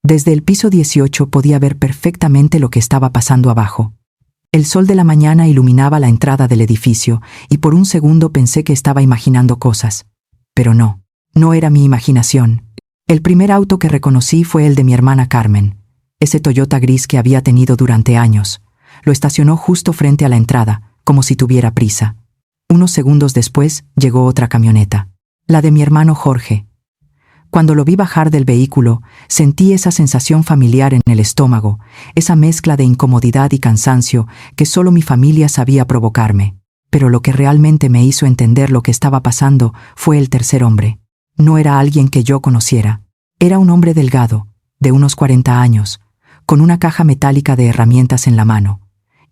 Desde el piso 18 podía ver perfectamente lo que estaba pasando abajo. El sol de la mañana iluminaba la entrada del edificio y por un segundo pensé que estaba imaginando cosas. Pero no, no era mi imaginación. El primer auto que reconocí fue el de mi hermana Carmen, ese Toyota gris que había tenido durante años. Lo estacionó justo frente a la entrada, como si tuviera prisa. Unos segundos después llegó otra camioneta, la de mi hermano Jorge. Cuando lo vi bajar del vehículo, sentí esa sensación familiar en el estómago, esa mezcla de incomodidad y cansancio que solo mi familia sabía provocarme. Pero lo que realmente me hizo entender lo que estaba pasando fue el tercer hombre. No era alguien que yo conociera. Era un hombre delgado, de unos 40 años, con una caja metálica de herramientas en la mano.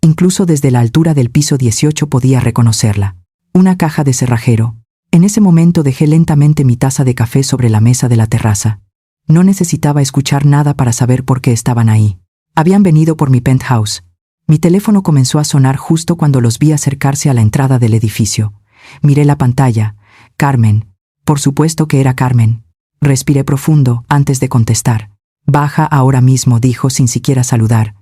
Incluso desde la altura del piso 18 podía reconocerla. Una caja de cerrajero. En ese momento dejé lentamente mi taza de café sobre la mesa de la terraza. No necesitaba escuchar nada para saber por qué estaban ahí. Habían venido por mi penthouse. Mi teléfono comenzó a sonar justo cuando los vi acercarse a la entrada del edificio. Miré la pantalla. Carmen. Por supuesto que era Carmen. Respiré profundo antes de contestar. Baja ahora mismo, dijo sin siquiera saludar.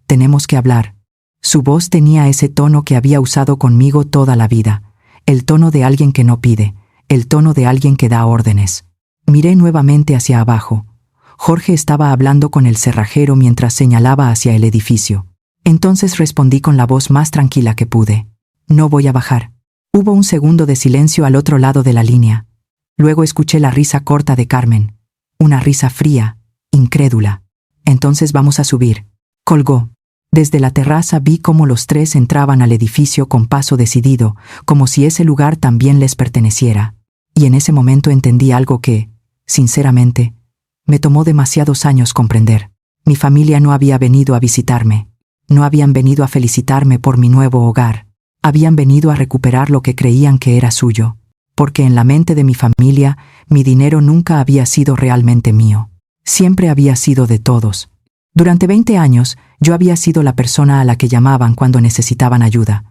Tenemos que hablar. Su voz tenía ese tono que había usado conmigo toda la vida. El tono de alguien que no pide, el tono de alguien que da órdenes. Miré nuevamente hacia abajo. Jorge estaba hablando con el cerrajero mientras señalaba hacia el edificio. Entonces respondí con la voz más tranquila que pude. No voy a bajar. Hubo un segundo de silencio al otro lado de la línea. Luego escuché la risa corta de Carmen. Una risa fría, incrédula. Entonces vamos a subir. Colgó. Desde la terraza vi cómo los tres entraban al edificio con paso decidido, como si ese lugar también les perteneciera. Y en ese momento entendí algo que, sinceramente, me tomó demasiados años comprender. Mi familia no había venido a visitarme. No habían venido a felicitarme por mi nuevo hogar. Habían venido a recuperar lo que creían que era suyo. Porque en la mente de mi familia, mi dinero nunca había sido realmente mío. Siempre había sido de todos. Durante 20 años, yo había sido la persona a la que llamaban cuando necesitaban ayuda,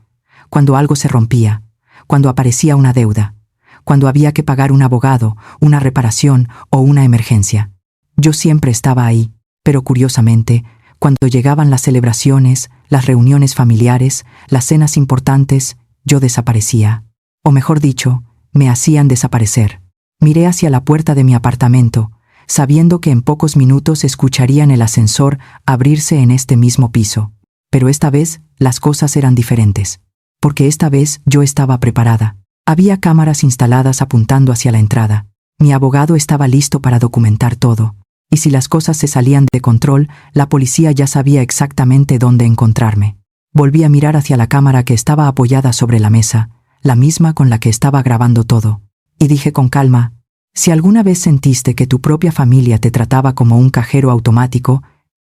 cuando algo se rompía, cuando aparecía una deuda, cuando había que pagar un abogado, una reparación o una emergencia. Yo siempre estaba ahí, pero curiosamente, cuando llegaban las celebraciones, las reuniones familiares, las cenas importantes, yo desaparecía. O mejor dicho, me hacían desaparecer. Miré hacia la puerta de mi apartamento, sabiendo que en pocos minutos escucharían el ascensor abrirse en este mismo piso. Pero esta vez las cosas eran diferentes, porque esta vez yo estaba preparada. Había cámaras instaladas apuntando hacia la entrada. Mi abogado estaba listo para documentar todo, y si las cosas se salían de control, la policía ya sabía exactamente dónde encontrarme. Volví a mirar hacia la cámara que estaba apoyada sobre la mesa, la misma con la que estaba grabando todo, y dije con calma: si alguna vez sentiste que tu propia familia te trataba como un cajero automático,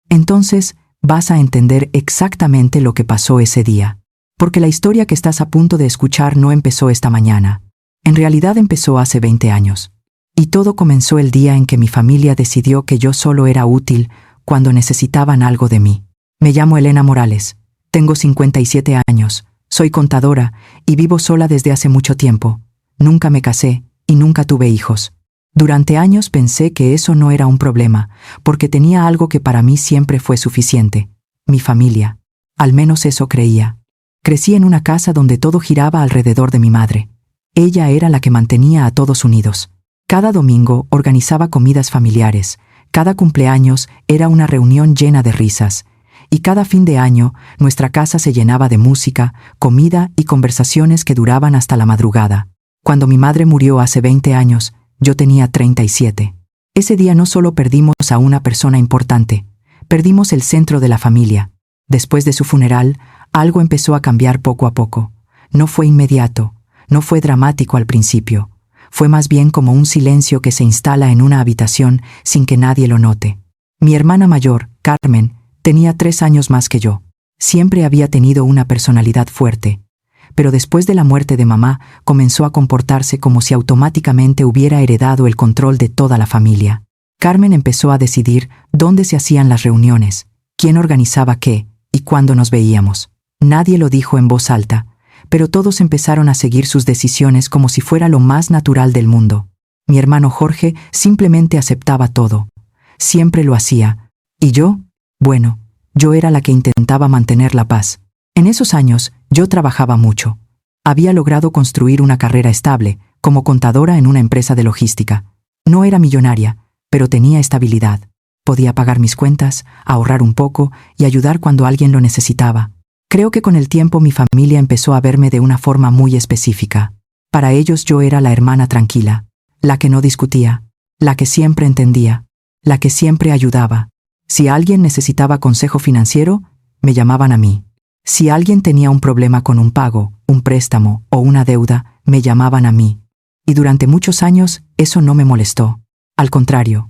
entonces vas a entender exactamente lo que pasó ese día. Porque la historia que estás a punto de escuchar no empezó esta mañana. En realidad empezó hace 20 años. Y todo comenzó el día en que mi familia decidió que yo solo era útil cuando necesitaban algo de mí. Me llamo Elena Morales. Tengo 57 años. Soy contadora y vivo sola desde hace mucho tiempo. Nunca me casé y nunca tuve hijos. Durante años pensé que eso no era un problema, porque tenía algo que para mí siempre fue suficiente: mi familia. Al menos eso creía. Crecí en una casa donde todo giraba alrededor de mi madre. Ella era la que mantenía a todos unidos. Cada domingo organizaba comidas familiares, cada cumpleaños era una reunión llena de risas, y cada fin de año nuestra casa se llenaba de música, comida y conversaciones que duraban hasta la madrugada. Cuando mi madre murió hace 20 años, yo tenía 37. Ese día no solo perdimos a una persona importante, perdimos el centro de la familia. Después de su funeral, algo empezó a cambiar poco a poco. No fue inmediato, no fue dramático al principio. Fue más bien como un silencio que se instala en una habitación sin que nadie lo note. Mi hermana mayor, Carmen, tenía 3 años más que yo. Siempre había tenido una personalidad fuerte, pero después de la muerte de mamá comenzó a comportarse como si automáticamente hubiera heredado el control de toda la familia. Carmen empezó a decidir dónde se hacían las reuniones, quién organizaba qué y cuándo nos veíamos. Nadie lo dijo en voz alta, pero todos empezaron a seguir sus decisiones como si fuera lo más natural del mundo. Mi hermano Jorge simplemente aceptaba todo. siempre lo hacía. Y yo, bueno, yo era la que intentaba mantener la paz. En esos años, yo trabajaba mucho. Había logrado construir una carrera estable, como contadora en una empresa de logística. No era millonaria, pero tenía estabilidad. Podía pagar mis cuentas, ahorrar un poco y ayudar cuando alguien lo necesitaba. Creo que con el tiempo mi familia empezó a verme de una forma muy específica. Para ellos yo era la hermana tranquila, la que no discutía, la que siempre entendía, la que siempre ayudaba. Si alguien necesitaba consejo financiero, me llamaban a mí. Si alguien tenía un problema con un pago, un préstamo o una deuda, me llamaban a mí. Y durante muchos años eso no me molestó. Al contrario,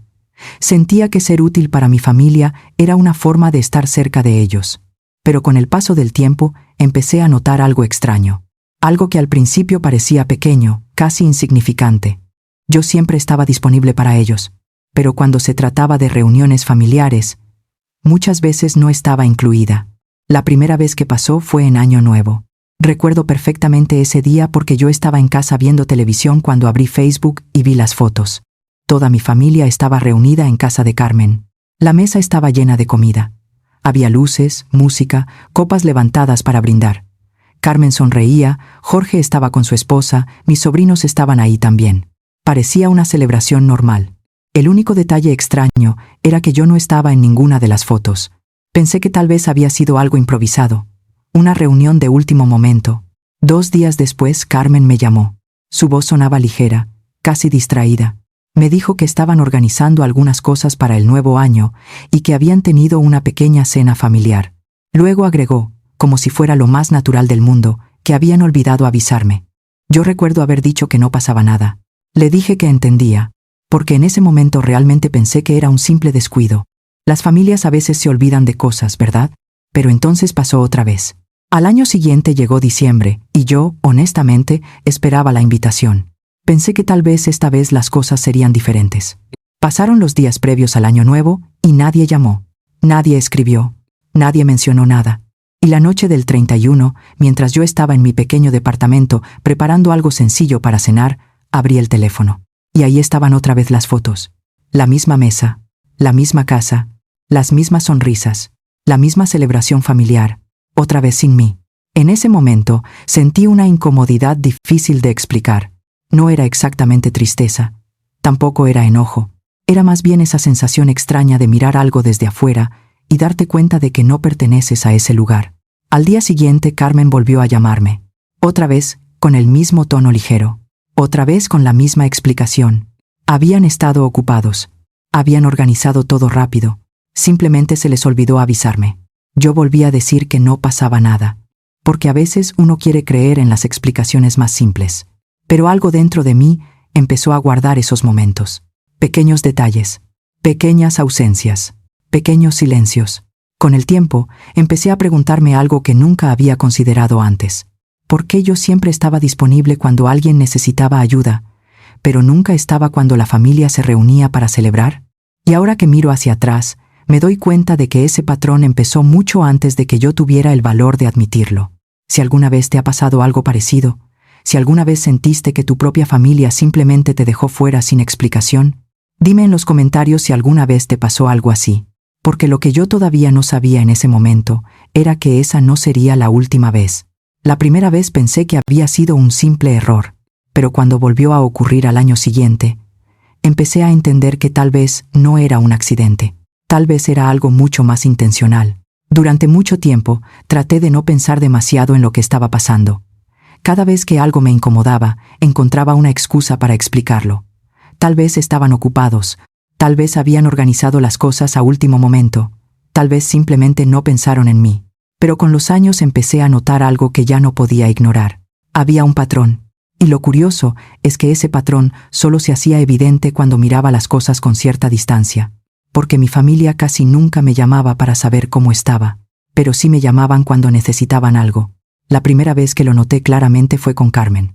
sentía que ser útil para mi familia era una forma de estar cerca de ellos. Pero con el paso del tiempo empecé a notar algo extraño. Algo que al principio parecía pequeño, casi insignificante. Yo siempre estaba disponible para ellos, pero cuando se trataba de reuniones familiares, muchas veces no estaba incluida. La primera vez que pasó fue en Año Nuevo. Recuerdo perfectamente ese día porque yo estaba en casa viendo televisión cuando abrí Facebook y vi las fotos. Toda mi familia estaba reunida en casa de Carmen. La mesa estaba llena de comida. Había luces, música, copas levantadas para brindar. Carmen sonreía, Jorge estaba con su esposa, mis sobrinos estaban ahí también. Parecía una celebración normal. El único detalle extraño era que yo no estaba en ninguna de las fotos. Pensé que tal vez había sido algo improvisado. Una reunión de último momento. 2 días después, Carmen me llamó. Su voz sonaba ligera, casi distraída. Me dijo que estaban organizando algunas cosas para el nuevo año y que habían tenido una pequeña cena familiar. Luego agregó, como si fuera lo más natural del mundo, que habían olvidado avisarme. Yo recuerdo haber dicho que no pasaba nada. Le dije que entendía, porque en ese momento realmente pensé que era un simple descuido. Las familias a veces se olvidan de cosas, ¿verdad? Pero entonces pasó otra vez. Al año siguiente llegó diciembre, y yo, honestamente, esperaba la invitación. Pensé que tal vez esta vez las cosas serían diferentes. Pasaron los días previos al Año Nuevo, y nadie llamó. Nadie escribió. Nadie mencionó nada. Y la noche del 31, mientras yo estaba en mi pequeño departamento preparando algo sencillo para cenar, abrí el teléfono. Y ahí estaban otra vez las fotos. La misma mesa, la misma casa, las mismas sonrisas, la misma celebración familiar, otra vez sin mí. En ese momento sentí una incomodidad difícil de explicar. No era exactamente tristeza, tampoco era enojo. Era más bien esa sensación extraña de mirar algo desde afuera y darte cuenta de que no perteneces a ese lugar. Al día siguiente Carmen volvió a llamarme. Otra vez, con el mismo tono ligero. Otra vez con la misma explicación. Habían estado ocupados. Habían organizado todo rápido. Simplemente se les olvidó avisarme. Yo volví a decir que no pasaba nada. Porque a veces uno quiere creer en las explicaciones más simples. Pero algo dentro de mí empezó a guardar esos momentos. Pequeños detalles, pequeñas ausencias, pequeños silencios. Con el tiempo, empecé a preguntarme algo que nunca había considerado antes. ¿Por qué yo siempre estaba disponible cuando alguien necesitaba ayuda, pero nunca estaba cuando la familia se reunía para celebrar? Y ahora que miro hacia atrás, me doy cuenta de que ese patrón empezó mucho antes de que yo tuviera el valor de admitirlo. Si alguna vez te ha pasado algo parecido, si alguna vez sentiste que tu propia familia simplemente te dejó fuera sin explicación, dime en los comentarios si alguna vez te pasó algo así, porque lo que yo todavía no sabía en ese momento era que esa no sería la última vez. La primera vez pensé que había sido un simple error, pero cuando volvió a ocurrir al año siguiente, empecé a entender que tal vez no era un accidente, tal vez era algo mucho más intencional. Durante mucho tiempo, traté de no pensar demasiado en lo que estaba pasando. Cada vez que algo me incomodaba, encontraba una excusa para explicarlo. Tal vez estaban ocupados, tal vez habían organizado las cosas a último momento, tal vez simplemente no pensaron en mí. Pero con los años empecé a notar algo que ya no podía ignorar. Había un patrón. Y lo curioso es que ese patrón solo se hacía evidente cuando miraba las cosas con cierta distancia. Porque mi familia casi nunca me llamaba para saber cómo estaba, pero sí me llamaban cuando necesitaban algo. La primera vez que lo noté claramente fue con Carmen.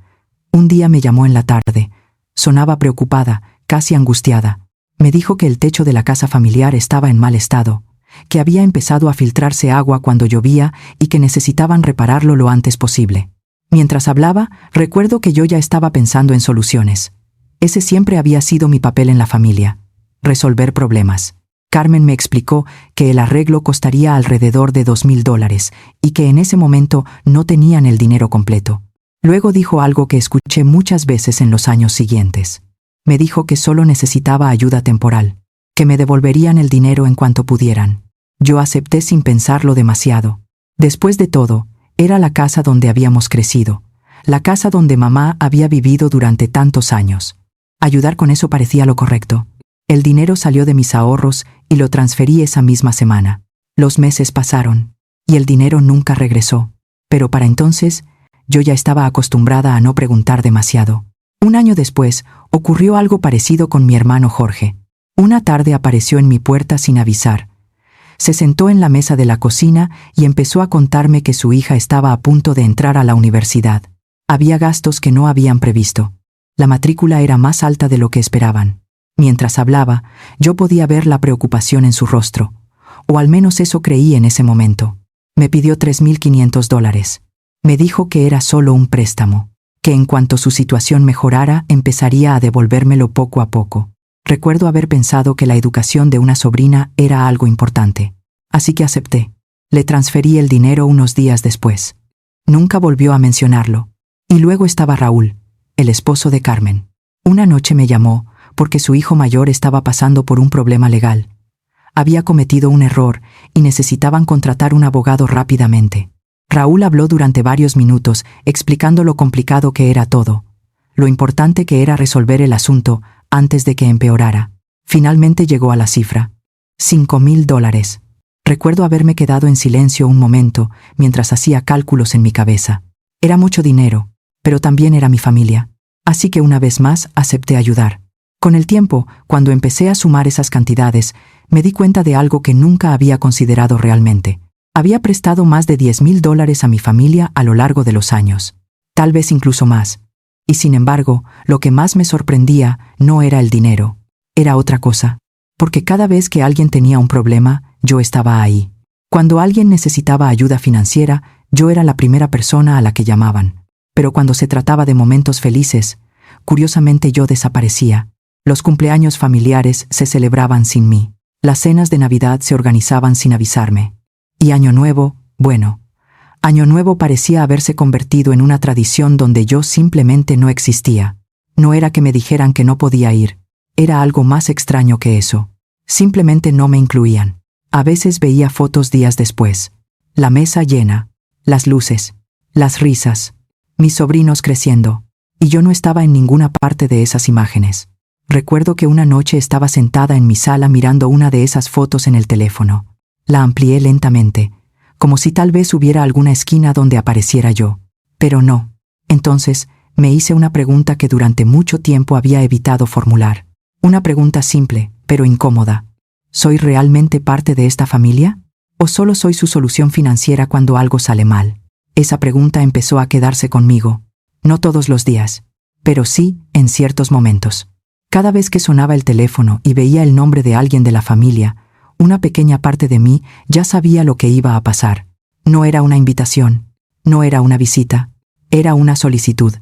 Un día me llamó en la tarde. Sonaba preocupada, casi angustiada. Me dijo que el techo de la casa familiar estaba en mal estado, que había empezado a filtrarse agua cuando llovía y que necesitaban repararlo lo antes posible. Mientras hablaba, recuerdo que yo ya estaba pensando en soluciones. Ese siempre había sido mi papel en la familia: resolver problemas. Carmen me explicó que el arreglo costaría alrededor de $2,000 y que en ese momento no tenían el dinero completo. Luego dijo algo que escuché muchas veces en los años siguientes. Me dijo que solo necesitaba ayuda temporal, que me devolverían el dinero en cuanto pudieran. Yo acepté sin pensarlo demasiado. Después de todo, era la casa donde habíamos crecido, la casa donde mamá había vivido durante tantos años. Ayudar con eso parecía lo correcto. El dinero salió de mis ahorros y lo transferí esa misma semana. Los meses pasaron, y el dinero nunca regresó. Pero para entonces, yo ya estaba acostumbrada a no preguntar demasiado. Un año después, ocurrió algo parecido con mi hermano Jorge. Una tarde apareció en mi puerta sin avisar. Se sentó en la mesa de la cocina y empezó a contarme que su hija estaba a punto de entrar a la universidad. Había gastos que no habían previsto. La matrícula era más alta de lo que esperaban. Mientras hablaba, yo podía ver la preocupación en su rostro, o al menos eso creí en ese momento. Me pidió $3,500. Me dijo que era solo un préstamo, que en cuanto su situación mejorara empezaría a devolvérmelo poco a poco. Recuerdo haber pensado que la educación de una sobrina era algo importante, así que acepté. Le transferí el dinero unos días después. Nunca volvió a mencionarlo. Y luego estaba Raúl, el esposo de Carmen. Una noche me llamó porque su hijo mayor estaba pasando por un problema legal. Había cometido un error y necesitaban contratar un abogado rápidamente. Raúl habló durante varios minutos explicando lo complicado que era todo, lo importante que era resolver el asunto antes de que empeorara. Finalmente llegó a la cifra: $5,000. Recuerdo haberme quedado en silencio un momento mientras hacía cálculos en mi cabeza. Era mucho dinero, pero también era mi familia. Así que una vez más acepté ayudar. Con el tiempo, cuando empecé a sumar esas cantidades, me di cuenta de algo que nunca había considerado realmente. Había prestado más de $10,000 a mi familia a lo largo de los años. Tal vez incluso más. Y sin embargo, lo que más me sorprendía no era el dinero. Era otra cosa. Porque cada vez que alguien tenía un problema, yo estaba ahí. Cuando alguien necesitaba ayuda financiera, yo era la primera persona a la que llamaban. Pero cuando se trataba de momentos felices, curiosamente yo desaparecía. Los cumpleaños familiares se celebraban sin mí. Las cenas de Navidad se organizaban sin avisarme. Y Año Nuevo, bueno, Año Nuevo parecía haberse convertido en una tradición donde yo simplemente no existía. No era que me dijeran que no podía ir. Era algo más extraño que eso. Simplemente no me incluían. A veces veía fotos días después. La mesa llena, las luces, las risas, mis sobrinos creciendo, y yo no estaba en ninguna parte de esas imágenes. Recuerdo que una noche estaba sentada en mi sala mirando una de esas fotos en el teléfono. La amplié lentamente, como si tal vez hubiera alguna esquina donde apareciera yo. Pero no. Entonces, me hice una pregunta que durante mucho tiempo había evitado formular. Una pregunta simple, pero incómoda. ¿Soy realmente parte de esta familia? ¿O solo soy su solución financiera cuando algo sale mal? Esa pregunta empezó a quedarse conmigo. No todos los días, pero sí en ciertos momentos. Cada vez que sonaba el teléfono y veía el nombre de alguien de la familia, una pequeña parte de mí ya sabía lo que iba a pasar. No era una invitación, no era una visita, era una solicitud,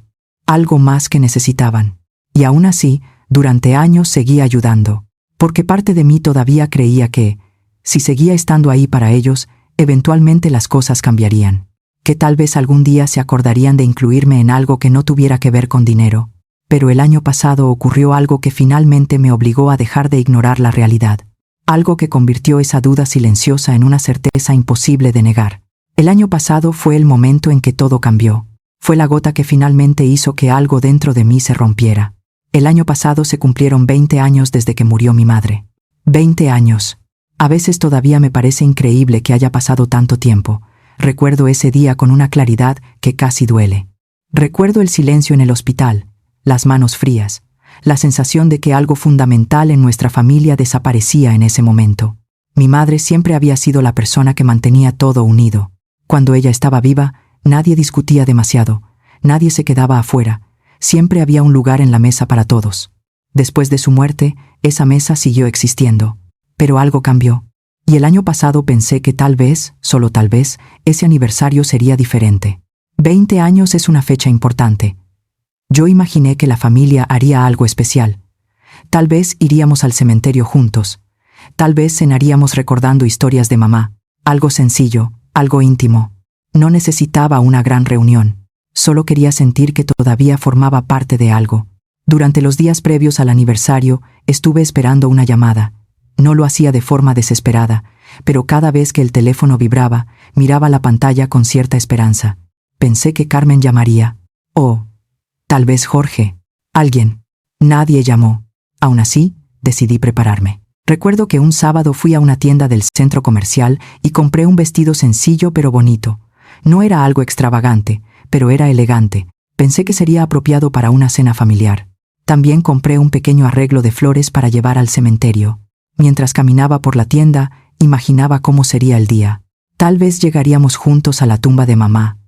algo más que necesitaban. Y aún así, durante años seguí ayudando, porque parte de mí todavía creía que, si seguía estando ahí para ellos, eventualmente las cosas cambiarían. Que tal vez algún día se acordarían de incluirme en algo que no tuviera que ver con dinero. Pero el año pasado ocurrió algo que finalmente me obligó a dejar de ignorar la realidad. Algo que convirtió esa duda silenciosa en una certeza imposible de negar. El año pasado fue el momento en que todo cambió. Fue la gota que finalmente hizo que algo dentro de mí se rompiera. El año pasado se cumplieron 20 años desde que murió mi madre. 20 años. A veces todavía me parece increíble que haya pasado tanto tiempo. Recuerdo ese día con una claridad que casi duele. Recuerdo el silencio en el hospital, las manos frías, la sensación de que algo fundamental en nuestra familia desaparecía en ese momento. Mi madre siempre había sido la persona que mantenía todo unido. Cuando ella estaba viva, nadie discutía demasiado, nadie se quedaba afuera, siempre había un lugar en la mesa para todos. Después de su muerte, esa mesa siguió existiendo, pero algo cambió. Y el año pasado pensé que tal vez, solo tal vez, ese aniversario sería diferente. 20 años es una fecha importante. Yo imaginé que la familia haría algo especial. Tal vez iríamos al cementerio juntos. Tal vez cenaríamos recordando historias de mamá. Algo sencillo, algo íntimo. No necesitaba una gran reunión. Solo quería sentir que todavía formaba parte de algo. Durante los días previos al aniversario, estuve esperando una llamada. No lo hacía de forma desesperada, pero cada vez que el teléfono vibraba, miraba la pantalla con cierta esperanza. Pensé que Carmen llamaría. O, tal vez Jorge. Alguien. Nadie llamó. Aún así, decidí prepararme. Recuerdo que un sábado fui a una tienda del centro comercial y compré un vestido sencillo pero bonito. No era algo extravagante, pero era elegante. Pensé que sería apropiado para una cena familiar. También compré un pequeño arreglo de flores para llevar al cementerio. Mientras caminaba por la tienda, imaginaba cómo sería el día. Tal vez llegaríamos juntos a la tumba de mamá.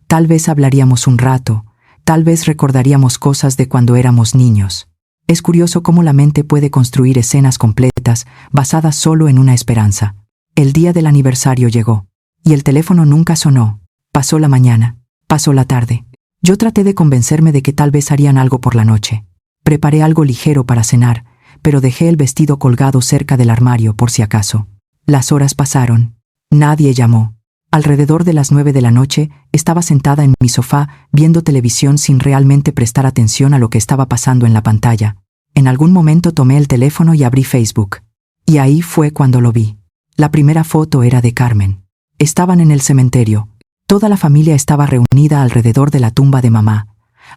Tal vez hablaríamos un rato. Tal vez recordaríamos cosas de cuando éramos niños. Es curioso cómo la mente puede construir escenas completas basadas solo en una esperanza. El día del aniversario llegó. Y el teléfono nunca sonó. Pasó la mañana. Pasó la tarde. Yo traté de convencerme de que tal vez harían algo por la noche. Preparé algo ligero para cenar, pero dejé el vestido colgado cerca del armario por si acaso. Las horas pasaron. Nadie llamó. Alrededor de las 9 de la noche, estaba sentada en mi sofá, viendo televisión sin realmente prestar atención a lo que estaba pasando en la pantalla. En algún momento tomé el teléfono y abrí Facebook. Y ahí fue cuando lo vi. La primera foto era de Carmen. Estaban en el cementerio. Toda la familia estaba reunida alrededor de la tumba de mamá.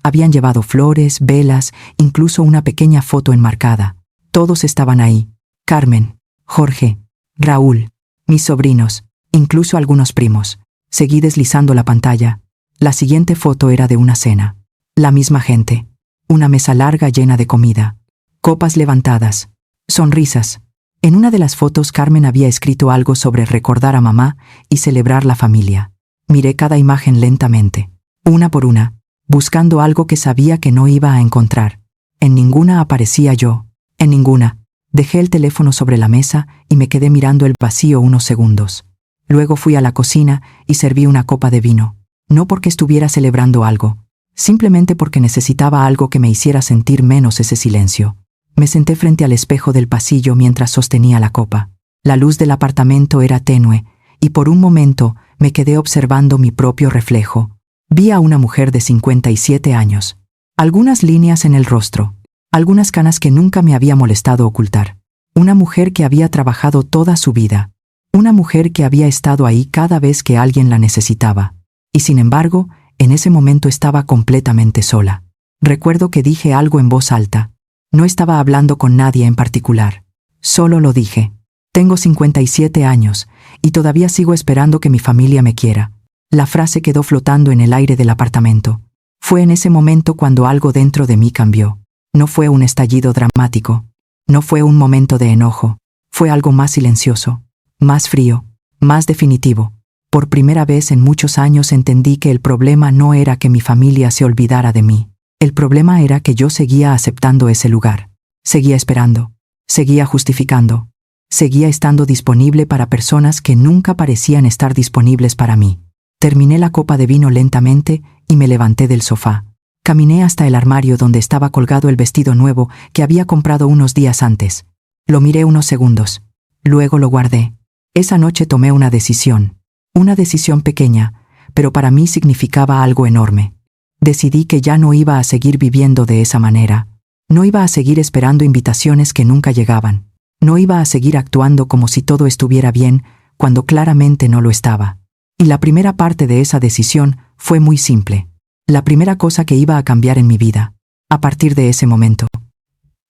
Habían llevado flores, velas, incluso una pequeña foto enmarcada. Todos estaban ahí. Carmen, Jorge, Raúl, mis sobrinos, incluso algunos primos. Seguí deslizando la pantalla. La siguiente foto era de una cena. La misma gente. Una mesa larga llena de comida. Copas levantadas. Sonrisas. En una de las fotos Carmen había escrito algo sobre recordar a mamá y celebrar la familia. Miré cada imagen lentamente, una por una, buscando algo que sabía que no iba a encontrar. En ninguna aparecía yo. En ninguna. Dejé el teléfono sobre la mesa y me quedé mirando el vacío unos segundos. Luego fui a la cocina y serví una copa de vino. No porque estuviera celebrando algo, simplemente porque necesitaba algo que me hiciera sentir menos ese silencio. Me senté frente al espejo del pasillo mientras sostenía la copa. La luz del apartamento era tenue, y por un momento me quedé observando mi propio reflejo. Vi a una mujer de 57 años. Algunas líneas en el rostro, algunas canas que nunca me había molestado ocultar. Una mujer que había trabajado toda su vida. Una mujer que había estado ahí cada vez que alguien la necesitaba. Y sin embargo, en ese momento estaba completamente sola. Recuerdo que dije algo en voz alta. No estaba hablando con nadie en particular. Solo lo dije. Tengo 57 años, y todavía sigo esperando que mi familia me quiera. La frase quedó flotando en el aire del apartamento. Fue en ese momento cuando algo dentro de mí cambió. No fue un estallido dramático. No fue un momento de enojo. Fue algo más silencioso, más frío, más definitivo. Por primera vez en muchos años entendí que el problema no era que mi familia se olvidara de mí. El problema era que yo seguía aceptando ese lugar. Seguía esperando. Seguía justificando. Seguía estando disponible para personas que nunca parecían estar disponibles para mí. Terminé la copa de vino lentamente y me levanté del sofá. Caminé hasta el armario donde estaba colgado el vestido nuevo que había comprado unos días antes. Lo miré unos segundos. Luego lo guardé. Esa noche tomé una decisión. Una decisión pequeña, pero para mí significaba algo enorme. Decidí que ya no iba a seguir viviendo de esa manera. No iba a seguir esperando invitaciones que nunca llegaban. No iba a seguir actuando como si todo estuviera bien, cuando claramente no lo estaba. Y la primera parte de esa decisión fue muy simple. La primera cosa que iba a cambiar en mi vida, a partir de ese momento.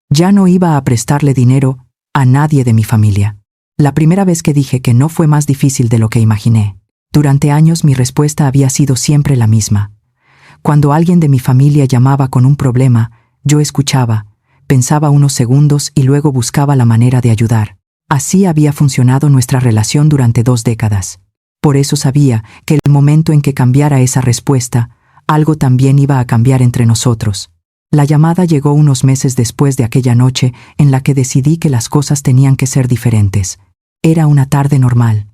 Ya no iba a prestarle dinero a nadie de mi familia. La primera vez que dije que no fue más difícil de lo que imaginé. Durante años mi respuesta había sido siempre la misma. Cuando alguien de mi familia llamaba con un problema, yo escuchaba, pensaba unos segundos y luego buscaba la manera de ayudar. Así había funcionado nuestra relación durante 2 décadas. Por eso sabía que el momento en que cambiara esa respuesta, algo también iba a cambiar entre nosotros. La llamada llegó unos meses después de aquella noche en la que decidí que las cosas tenían que ser diferentes. Era una tarde normal.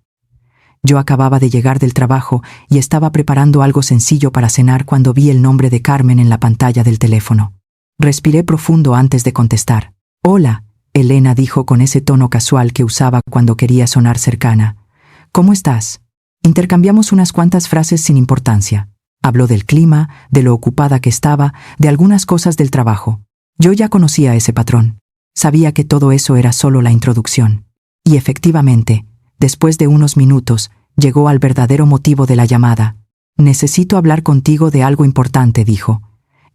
Yo acababa de llegar del trabajo y estaba preparando algo sencillo para cenar cuando vi el nombre de Carmen en la pantalla del teléfono. Respiré profundo antes de contestar. «Hola», Elena dijo con ese tono casual que usaba cuando quería sonar cercana. ¿Cómo estás? Intercambiamos unas cuantas frases sin importancia. Habló del clima, de lo ocupada que estaba, de algunas cosas del trabajo. Yo ya conocía ese patrón. Sabía que todo eso era solo la introducción. Y efectivamente, después de unos minutos, llegó al verdadero motivo de la llamada. Necesito hablar contigo de algo importante, dijo.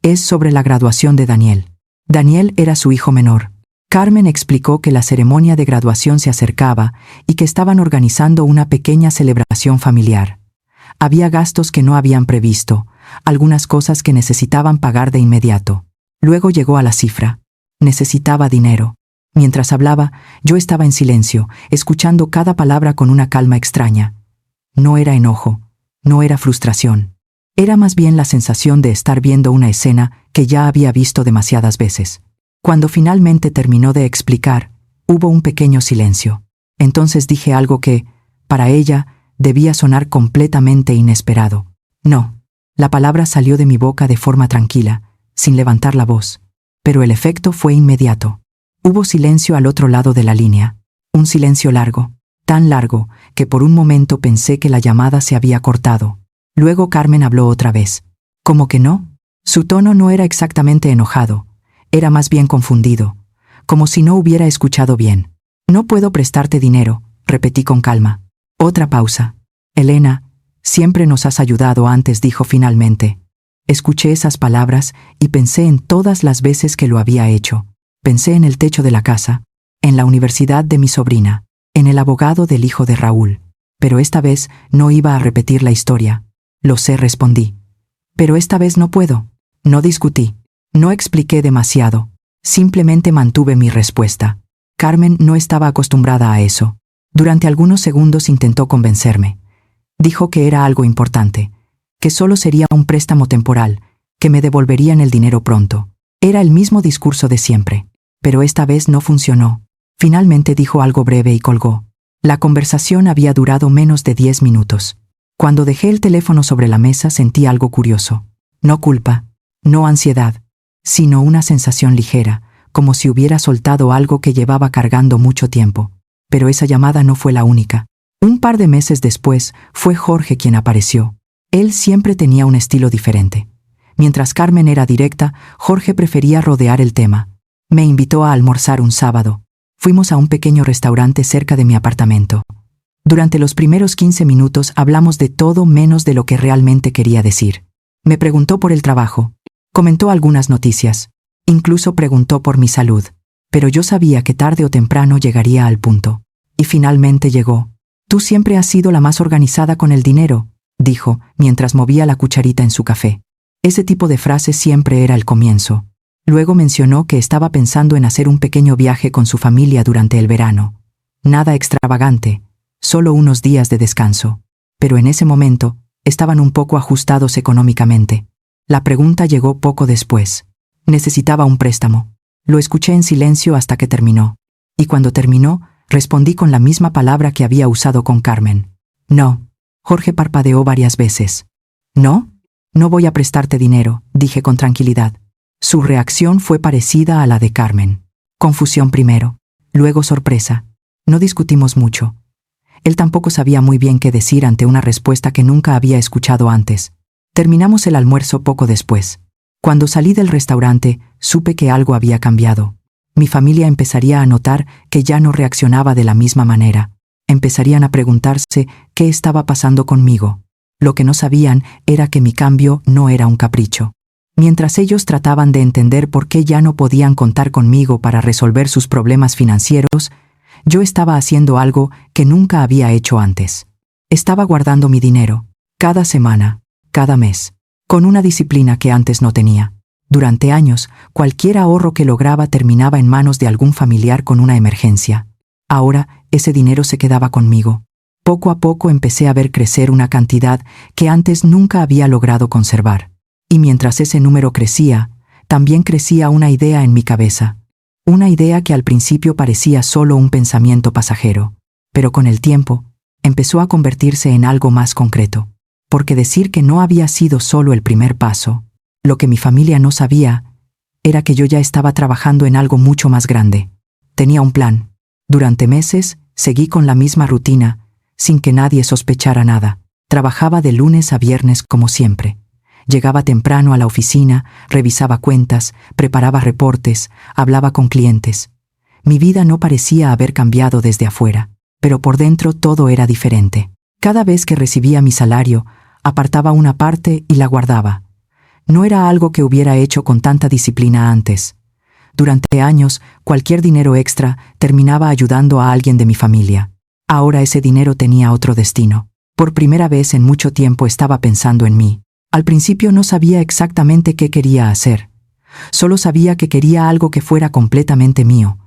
Es sobre la graduación de Daniel. Daniel era su hijo menor. Carmen explicó que la ceremonia de graduación se acercaba y que estaban organizando una pequeña celebración familiar. Había gastos que no habían previsto, algunas cosas que necesitaban pagar de inmediato. Luego llegó a la cifra. Necesitaba dinero. Mientras hablaba, yo estaba en silencio, escuchando cada palabra con una calma extraña. No era enojo, no era frustración. Era más bien la sensación de estar viendo una escena que ya había visto demasiadas veces. Cuando finalmente terminó de explicar, hubo un pequeño silencio. Entonces dije algo que, para ella, debía sonar completamente inesperado. No. La palabra salió de mi boca de forma tranquila, sin levantar la voz. Pero el efecto fue inmediato. Hubo silencio al otro lado de la línea. Un silencio largo, tan largo que por un momento pensé que la llamada se había cortado. Luego Carmen habló otra vez. ¿Cómo que no? Su tono no era exactamente enojado. Era más bien confundido, como si no hubiera escuchado bien. No puedo prestarte dinero, repetí con calma. Otra pausa. Elena, siempre nos has ayudado antes, dijo finalmente. Escuché esas palabras y pensé en todas las veces que lo había hecho. Pensé en el techo de la casa, en la universidad de mi sobrina, en el abogado del hijo de Raúl. Pero esta vez no iba a repetir la historia. Lo sé, respondí. Pero esta vez no puedo. No discutí. No expliqué demasiado. Simplemente mantuve mi respuesta. Carmen no estaba acostumbrada a eso. Durante algunos segundos intentó convencerme. Dijo que era algo importante, que solo sería un préstamo temporal, que me devolverían el dinero pronto. Era el mismo discurso de siempre. Pero esta vez no funcionó. Finalmente dijo algo breve y colgó. La conversación había durado menos de 10 minutos. Cuando dejé el teléfono sobre la mesa sentí algo curioso. No culpa, no ansiedad, sino una sensación ligera, como si hubiera soltado algo que llevaba cargando mucho tiempo. Pero esa llamada no fue la única. Un par de meses después, fue Jorge quien apareció. Él siempre tenía un estilo diferente. Mientras Carmen era directa, Jorge prefería rodear el tema. Me invitó a almorzar un sábado. Fuimos a un pequeño restaurante cerca de mi apartamento. Durante los primeros 15 minutos hablamos de todo menos de lo que realmente quería decir. Me preguntó por el trabajo. Comentó algunas noticias. Incluso preguntó por mi salud. Pero yo sabía que tarde o temprano llegaría al punto. Y finalmente llegó. Tú siempre has sido la más organizada con el dinero, dijo, mientras movía la cucharita en su café. Ese tipo de frase siempre era el comienzo. Luego mencionó que estaba pensando en hacer un pequeño viaje con su familia durante el verano. Nada extravagante, solo unos días de descanso. Pero en ese momento, estaban un poco ajustados económicamente. La pregunta llegó poco después. Necesitaba un préstamo. Lo escuché en silencio hasta que terminó. Y cuando terminó, respondí con la misma palabra que había usado con Carmen. No. Jorge parpadeó varias veces. ¿No? No voy a prestarte dinero, dije con tranquilidad. Su reacción fue parecida a la de Carmen. Confusión primero, luego sorpresa. No discutimos mucho. Él tampoco sabía muy bien qué decir ante una respuesta que nunca había escuchado antes. Terminamos el almuerzo poco después. Cuando salí del restaurante, supe que algo había cambiado. Mi familia empezaría a notar que ya no reaccionaba de la misma manera. Empezarían a preguntarse qué estaba pasando conmigo. Lo que no sabían era que mi cambio no era un capricho. Mientras ellos trataban de entender por qué ya no podían contar conmigo para resolver sus problemas financieros, yo estaba haciendo algo que nunca había hecho antes. Estaba guardando mi dinero, cada semana, cada mes, con una disciplina que antes no tenía. Durante años, cualquier ahorro que lograba terminaba en manos de algún familiar con una emergencia. Ahora, ese dinero se quedaba conmigo. Poco a poco empecé a ver crecer una cantidad que antes nunca había logrado conservar. Y mientras ese número crecía, también crecía una idea en mi cabeza. Una idea que al principio parecía solo un pensamiento pasajero, pero con el tiempo, empezó a convertirse en algo más concreto. Porque decir que no había sido solo el primer paso, lo que mi familia no sabía, era que yo ya estaba trabajando en algo mucho más grande. Tenía un plan. Durante meses, seguí con la misma rutina, sin que nadie sospechara nada. Trabajaba de lunes a viernes como siempre. Llegaba temprano a la oficina, revisaba cuentas, preparaba reportes, hablaba con clientes. Mi vida no parecía haber cambiado desde afuera, pero por dentro todo era diferente. Cada vez que recibía mi salario, apartaba una parte y la guardaba. No era algo que hubiera hecho con tanta disciplina antes. Durante años, cualquier dinero extra terminaba ayudando a alguien de mi familia. Ahora ese dinero tenía otro destino. Por primera vez en mucho tiempo estaba pensando en mí. Al principio no sabía exactamente qué quería hacer. Solo sabía que quería algo que fuera completamente mío,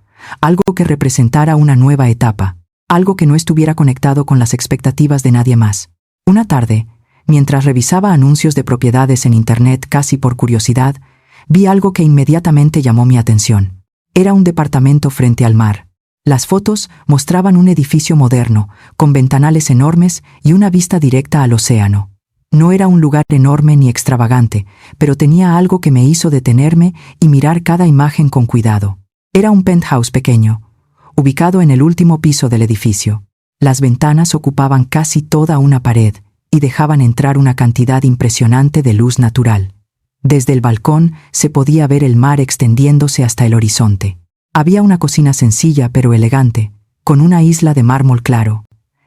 algo que representara una nueva etapa, algo que no estuviera conectado con las expectativas de nadie más. Una tarde, mientras revisaba anuncios de propiedades en Internet casi por curiosidad, vi algo que inmediatamente llamó mi atención. Era un departamento frente al mar. Las fotos mostraban un edificio moderno, con ventanales enormes y una vista directa al océano. No era un lugar enorme ni extravagante, pero tenía algo que me hizo detenerme y mirar cada imagen con cuidado. Era un penthouse pequeño, ubicado en el último piso del edificio. Las ventanas ocupaban casi toda una pared y dejaban entrar una cantidad impresionante de luz natural. Desde el balcón se podía ver el mar extendiéndose hasta el horizonte. Había una cocina sencilla pero elegante, con una isla de mármol claro.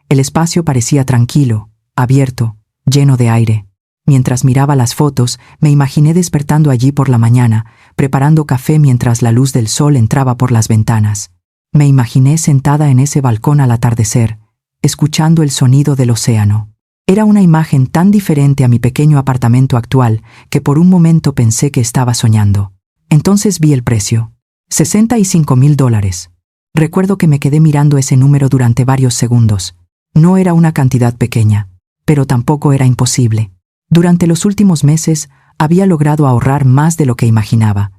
El espacio parecía tranquilo, abierto, lleno de aire. Mientras miraba las fotos, me imaginé despertando allí por la mañana, preparando café mientras la luz del sol entraba por las ventanas. Me imaginé sentada en ese balcón al atardecer, escuchando el sonido del océano. Era una imagen tan diferente a mi pequeño apartamento actual que por un momento pensé que estaba soñando. Entonces vi el precio. $65,000. Recuerdo que me quedé mirando ese número durante varios segundos. No era una cantidad pequeña, pero tampoco era imposible. Durante los últimos meses había logrado ahorrar más de lo que imaginaba.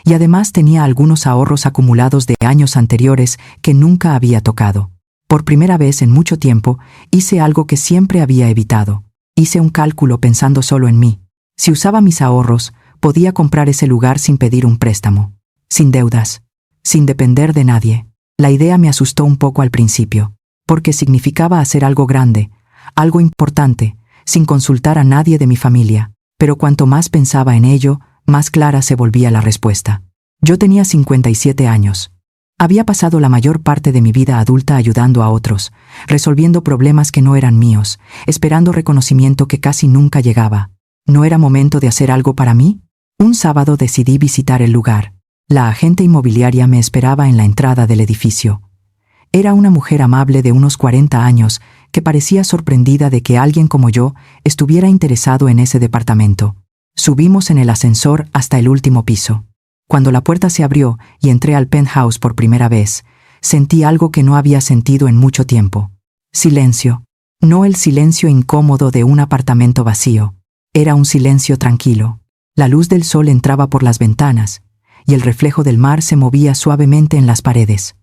Y además tenía algunos ahorros acumulados de años anteriores que nunca había tocado. Por primera vez en mucho tiempo, hice algo que siempre había evitado. Hice un cálculo pensando solo en mí. Si usaba mis ahorros, podía comprar ese lugar sin pedir un préstamo. Sin deudas. Sin depender de nadie. La idea me asustó un poco al principio, porque significaba hacer algo grande, algo importante, sin consultar a nadie de mi familia. Pero cuanto más pensaba en ello, más clara se volvía la respuesta. Yo tenía 57 años. Había pasado la mayor parte de mi vida adulta ayudando a otros, resolviendo problemas que no eran míos, esperando reconocimiento que casi nunca llegaba. ¿No era momento de hacer algo para mí? Un sábado decidí visitar el lugar. La agente inmobiliaria me esperaba en la entrada del edificio. Era una mujer amable de unos 40 años que parecía sorprendida de que alguien como yo estuviera interesado en ese departamento. Subimos en el ascensor hasta el último piso. Cuando la puerta se abrió y entré al penthouse por primera vez, sentí algo que no había sentido en mucho tiempo. Silencio. No el silencio incómodo de un apartamento vacío. Era un silencio tranquilo. La luz del sol entraba por las ventanas, y el reflejo del mar se movía suavemente en las paredes.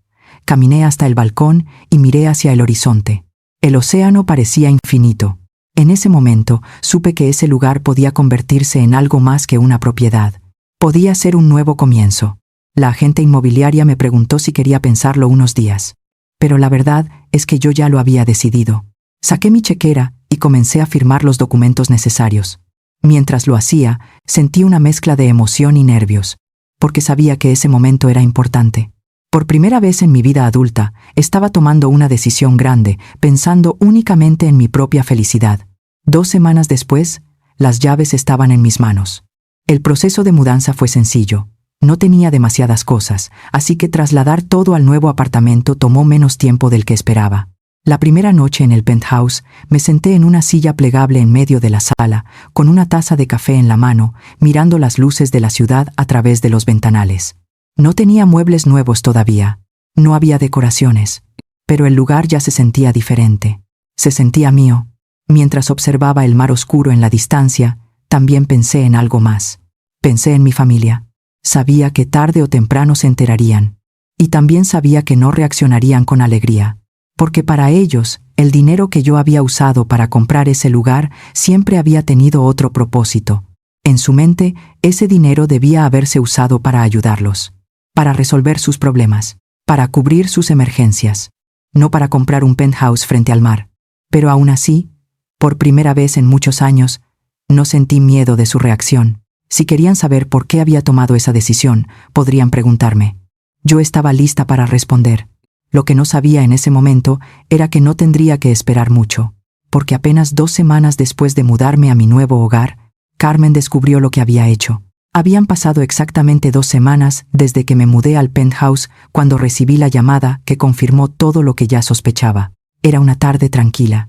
Caminé hasta el balcón y miré hacia el horizonte. El océano parecía infinito. En ese momento supe que ese lugar podía convertirse en algo más que una propiedad. Podía ser un nuevo comienzo. La agente inmobiliaria me preguntó si quería pensarlo unos días. Pero la verdad es que yo ya lo había decidido. Saqué mi chequera y comencé a firmar los documentos necesarios. Mientras lo hacía, sentí una mezcla de emoción y nervios, porque sabía que ese momento era importante. Por primera vez en mi vida adulta, estaba tomando una decisión grande, pensando únicamente en mi propia felicidad. 2 semanas después, las llaves estaban en mis manos. El proceso de mudanza fue sencillo. No tenía demasiadas cosas, así que trasladar todo al nuevo apartamento tomó menos tiempo del que esperaba. La primera noche en el penthouse, me senté en una silla plegable en medio de la sala, con una taza de café en la mano, mirando las luces de la ciudad a través de los ventanales. No tenía muebles nuevos todavía. No había decoraciones. Pero el lugar ya se sentía diferente. Se sentía mío. Mientras observaba el mar oscuro en la distancia, también pensé en algo más. Pensé en mi familia. Sabía que tarde o temprano se enterarían. Y también sabía que no reaccionarían con alegría. Porque para ellos, el dinero que yo había usado para comprar ese lugar siempre había tenido otro propósito. En su mente, ese dinero debía haberse usado para ayudarlos. Para resolver sus problemas. para cubrir sus emergencias, no para comprar un penthouse frente al mar. Pero aún así, por primera vez en muchos años, no sentí miedo de su reacción. Si querían saber por qué había tomado esa decisión, podrían preguntarme. Yo estaba lista para responder. Lo que no sabía en ese momento era que no tendría que esperar mucho, porque apenas 2 semanas después de mudarme a mi nuevo hogar, Carmen descubrió lo que había hecho. Habían pasado exactamente 2 semanas desde que me mudé al penthouse cuando recibí la llamada que confirmó todo lo que ya sospechaba. Era una tarde tranquila.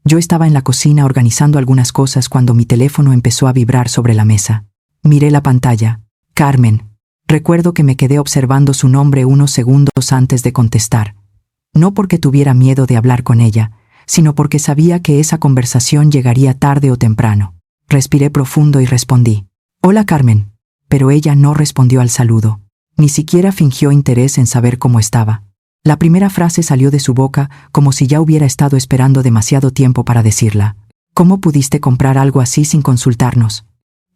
Yo estaba en la cocina organizando algunas cosas cuando mi teléfono empezó a vibrar sobre la mesa. Miré la pantalla. Carmen. Recuerdo que me quedé observando su nombre unos segundos antes de contestar. No porque tuviera miedo de hablar con ella, sino porque sabía que esa conversación llegaría tarde o temprano. Respiré profundo y respondí. Hola, Carmen. Pero ella no respondió al saludo. Ni siquiera fingió interés en saber cómo estaba. La primera frase salió de su boca como si ya hubiera estado esperando demasiado tiempo para decirla. ¿Cómo pudiste comprar algo así sin consultarnos?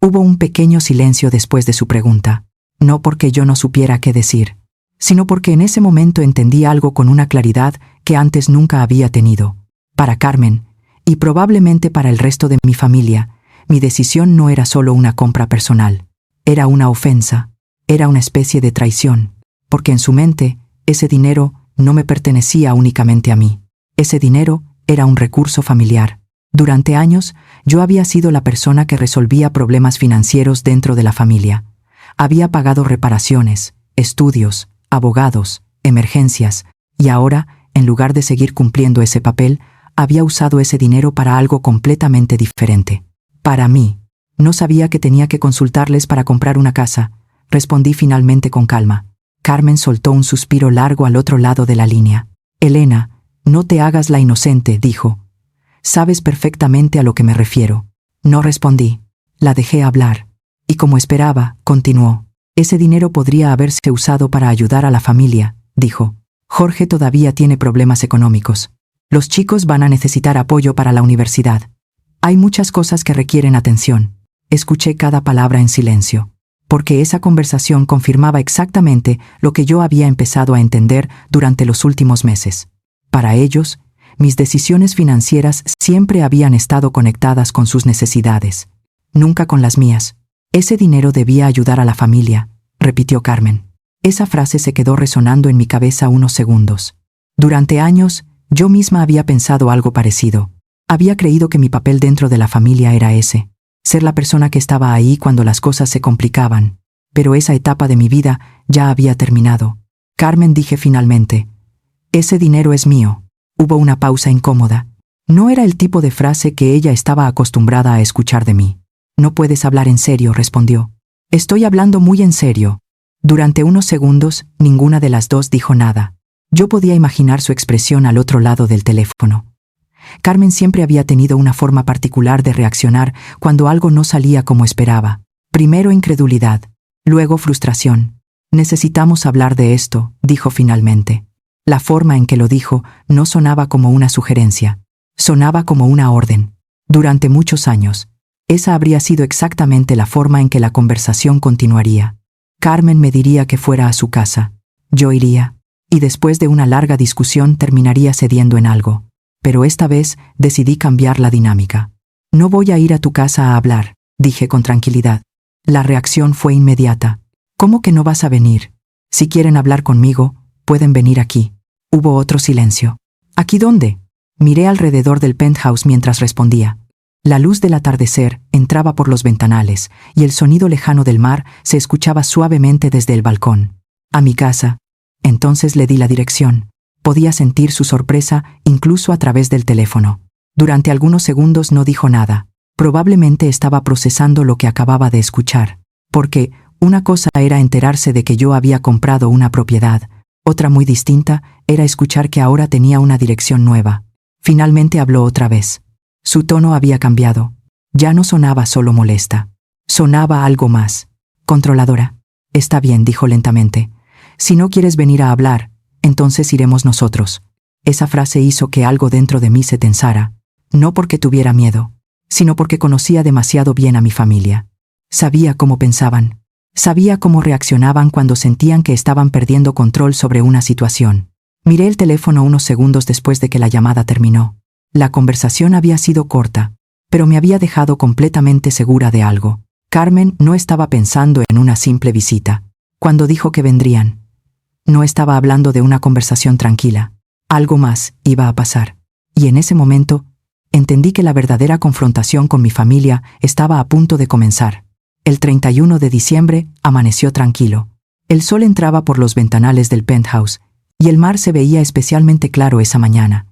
Hubo un pequeño silencio después de su pregunta. No porque yo no supiera qué decir, sino porque en ese momento entendí algo con una claridad que antes nunca había tenido. Para Carmen, y probablemente para el resto de mi familia, mi decisión no era solo una compra personal. Era una ofensa, era una especie de traición, porque en su mente, ese dinero no me pertenecía únicamente a mí. Ese dinero era un recurso familiar. Durante años, yo había sido la persona que resolvía problemas financieros dentro de la familia. Había pagado reparaciones, estudios, abogados, emergencias, y ahora, en lugar de seguir cumpliendo ese papel, había usado ese dinero para algo completamente diferente. Para mí. No sabía que tenía que consultarles para comprar una casa. Respondí finalmente con calma. Carmen soltó un suspiro largo al otro lado de la línea. Elena, no te hagas la inocente, dijo. Sabes perfectamente a lo que me refiero. No respondí. La dejé hablar. Y como esperaba, continuó. Ese dinero podría haberse usado para ayudar a la familia, dijo. Jorge todavía tiene problemas económicos. Los chicos van a necesitar apoyo para la universidad. Hay muchas cosas que requieren atención. Escuché cada palabra en silencio, porque esa conversación confirmaba exactamente lo que yo había empezado a entender durante los últimos meses. Para ellos, mis decisiones financieras siempre habían estado conectadas con sus necesidades, nunca con las mías. Ese dinero debía ayudar a la familia, repitió Carmen. Esa frase se quedó resonando en mi cabeza unos segundos. Durante años, yo misma había pensado algo parecido. Había creído que mi papel dentro de la familia era ese, ser la persona que estaba ahí cuando las cosas se complicaban. Pero esa etapa de mi vida ya había terminado. Carmen, dije finalmente. Ese dinero es mío. Hubo una pausa incómoda. No era el tipo de frase que ella estaba acostumbrada a escuchar de mí. No puedes hablar en serio, respondió. Estoy hablando muy en serio. Durante unos segundos, ninguna de las dos dijo nada. Yo podía imaginar su expresión al otro lado del teléfono. Carmen siempre había tenido una forma particular de reaccionar cuando algo no salía como esperaba. Primero incredulidad, luego frustración. Necesitamos hablar de esto, dijo finalmente. La forma en que lo dijo no sonaba como una sugerencia, sonaba como una orden. Durante muchos años, esa habría sido exactamente la forma en que la conversación continuaría. Carmen me diría que fuera a su casa. Yo iría, y después de una larga discusión terminaría cediendo en algo. Pero esta vez decidí cambiar la dinámica. No voy a ir a tu casa a hablar, dije con tranquilidad. La reacción fue inmediata. ¿Cómo que no vas a venir? Si quieren hablar conmigo, pueden venir aquí. Hubo otro silencio. ¿Aquí dónde? Miré alrededor del penthouse mientras respondía. La luz del atardecer entraba por los ventanales y el sonido lejano del mar se escuchaba suavemente desde el balcón. A mi casa. Entonces le di la dirección. Podía sentir su sorpresa incluso a través del teléfono. Durante algunos segundos no dijo nada. Probablemente estaba procesando lo que acababa de escuchar. Porque una cosa era enterarse de que yo había comprado una propiedad. Otra muy distinta era escuchar que ahora tenía una dirección nueva. Finalmente habló otra vez. Su tono había cambiado. Ya no sonaba solo molesta. Sonaba algo más. Controladora. Está bien, dijo lentamente. Si no quieres venir a hablar, entonces iremos nosotros. Esa frase hizo que algo dentro de mí se tensara, no porque tuviera miedo, sino porque conocía demasiado bien a mi familia. Sabía cómo pensaban. Sabía cómo reaccionaban cuando sentían que estaban perdiendo control sobre una situación. Miré el teléfono unos segundos después de que la llamada terminó. La conversación había sido corta, pero me había dejado completamente segura de algo. Carmen no estaba pensando en una simple visita. Cuando dijo que vendrían, no estaba hablando de una conversación tranquila. Algo más iba a pasar. Y en ese momento, entendí que la verdadera confrontación con mi familia estaba a punto de comenzar. El 31 de diciembre amaneció tranquilo. El sol entraba por los ventanales del penthouse y el mar se veía especialmente claro esa mañana.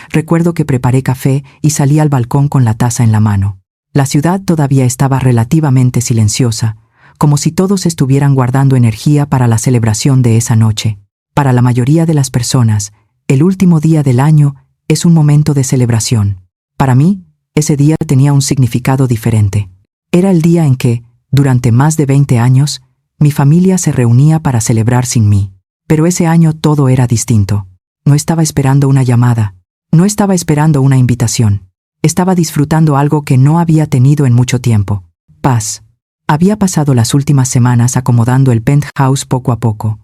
Recuerdo que preparé café y salí al balcón con la taza en la mano. La ciudad todavía estaba relativamente silenciosa, como si todos estuvieran guardando energía para la celebración de esa noche. Para la mayoría de las personas, el último día del año es un momento de celebración. Para mí, ese día tenía un significado diferente. Era el día en que, durante más de 20 años, mi familia se reunía para celebrar sin mí. Pero ese año todo era distinto. No estaba esperando una llamada. No estaba esperando una invitación. Estaba disfrutando algo que no había tenido en mucho tiempo. Paz. Había pasado las últimas semanas acomodando el penthouse poco a poco.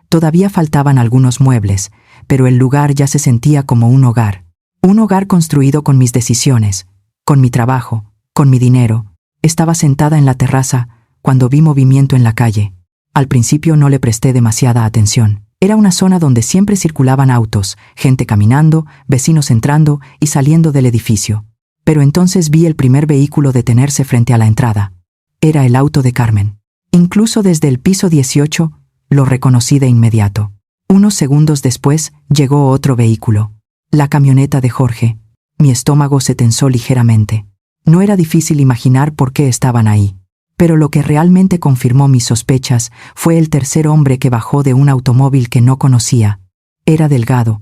Todavía faltaban algunos muebles, pero el lugar ya se sentía como un hogar. Un hogar construido con mis decisiones, con mi trabajo, con mi dinero. Estaba sentada en la terraza cuando vi movimiento en la calle. Al principio no le presté demasiada atención. Era una zona donde siempre circulaban autos, gente caminando, vecinos entrando y saliendo del edificio. Pero entonces vi el primer vehículo detenerse frente a la entrada. Era el auto de Carmen. Incluso desde el piso 18, lo reconocí de inmediato. Unos segundos después, llegó otro vehículo. La camioneta de Jorge. Mi estómago se tensó ligeramente. No era difícil imaginar por qué estaban ahí. Pero lo que realmente confirmó mis sospechas fue el tercer hombre que bajó de un automóvil que no conocía. Era delgado.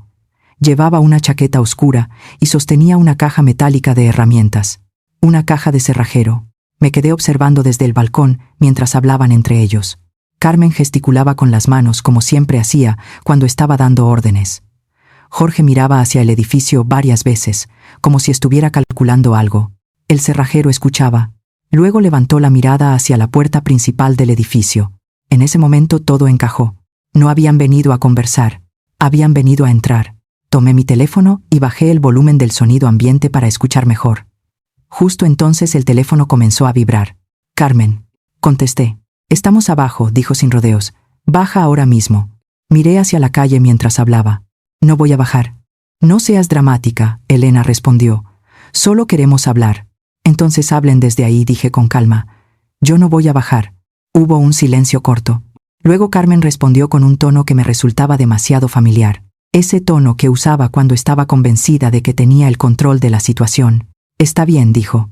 Llevaba una chaqueta oscura y sostenía una caja metálica de herramientas. Una caja de cerrajero. Me quedé observando desde el balcón mientras hablaban entre ellos. Carmen gesticulaba con las manos como siempre hacía cuando estaba dando órdenes. Jorge miraba hacia el edificio varias veces, como si estuviera calculando algo. El cerrajero escuchaba. Luego levantó la mirada hacia la puerta principal del edificio. En ese momento todo encajó. No habían venido a conversar. Habían venido a entrar. Tomé mi teléfono y bajé el volumen del sonido ambiente para escuchar mejor. Justo entonces el teléfono comenzó a vibrar. Carmen. Contesté. Estamos abajo, dijo sin rodeos. Baja ahora mismo. Miré hacia la calle mientras hablaba. No voy a bajar. No seas dramática, Elena respondió. Solo queremos hablar. Entonces hablen desde ahí, dije con calma. Yo no voy a bajar. Hubo un silencio corto. Luego Carmen respondió con un tono que me resultaba demasiado familiar. Ese tono que usaba cuando estaba convencida de que tenía el control de la situación. Está bien, dijo.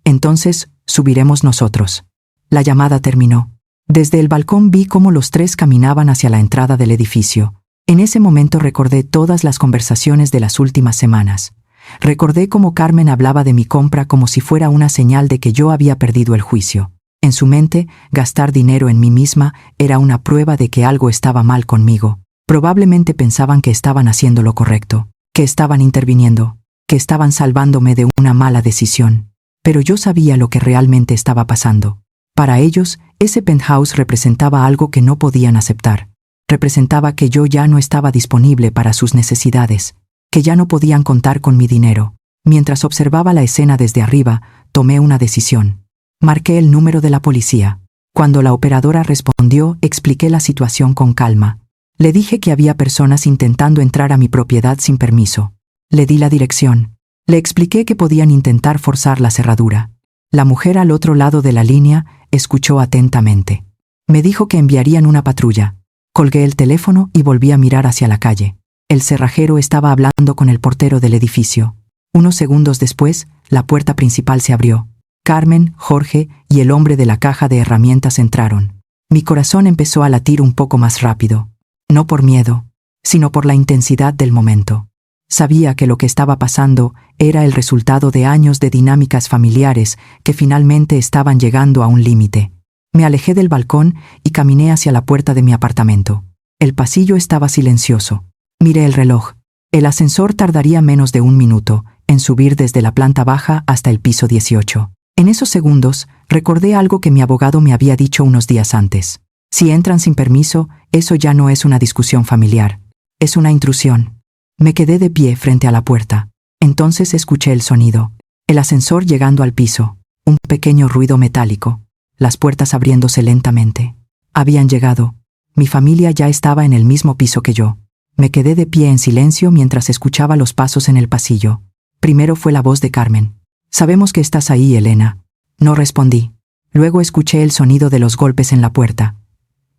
Entonces, subiremos nosotros. La llamada terminó. Desde el balcón vi cómo los tres caminaban hacia la entrada del edificio. En ese momento recordé todas las conversaciones de las últimas semanas. Recordé cómo Carmen hablaba de mi compra como si fuera una señal de que yo había perdido el juicio. En su mente, gastar dinero en mí misma era una prueba de que algo estaba mal conmigo. Probablemente pensaban que estaban haciendo lo correcto, que estaban interviniendo, que estaban salvándome de una mala decisión. Pero yo sabía lo que realmente estaba pasando. Para ellos, ese penthouse representaba algo que no podían aceptar. Representaba que yo ya no estaba disponible para sus necesidades, que ya no podían contar con mi dinero. Mientras observaba la escena desde arriba, tomé una decisión. Marqué el número de la policía. Cuando la operadora respondió, expliqué la situación con calma. Le dije que había personas intentando entrar a mi propiedad sin permiso. Le di la dirección. Le expliqué que podían intentar forzar la cerradura. La mujer al otro lado de la línea escuchó atentamente. Me dijo que enviarían una patrulla. Colgué el teléfono y volví a mirar hacia la calle. El cerrajero estaba hablando con el portero del edificio. Unos segundos después, la puerta principal se abrió. Carmen, Jorge y el hombre de la caja de herramientas entraron. Mi corazón empezó a latir un poco más rápido. No por miedo, sino por la intensidad del momento. Sabía que lo que estaba pasando era el resultado de años de dinámicas familiares que finalmente estaban llegando a un límite. Me alejé del balcón y caminé hacia la puerta de mi apartamento. El pasillo estaba silencioso. Miré el reloj. El ascensor tardaría menos de 1 minuto en subir desde la planta baja hasta el piso 18. En esos segundos, recordé algo que mi abogado me había dicho unos días antes. Si entran sin permiso, eso ya no es una discusión familiar. Es una intrusión. Me quedé de pie frente a la puerta. Entonces escuché el sonido. El ascensor llegando al piso. Un pequeño ruido metálico. Las puertas abriéndose lentamente. Habían llegado. Mi familia ya estaba en el mismo piso que yo. Me quedé de pie en silencio mientras escuchaba los pasos en el pasillo. Primero fue la voz de Carmen. «Sabemos que estás ahí, Elena». No respondí. Luego escuché el sonido de los golpes en la puerta.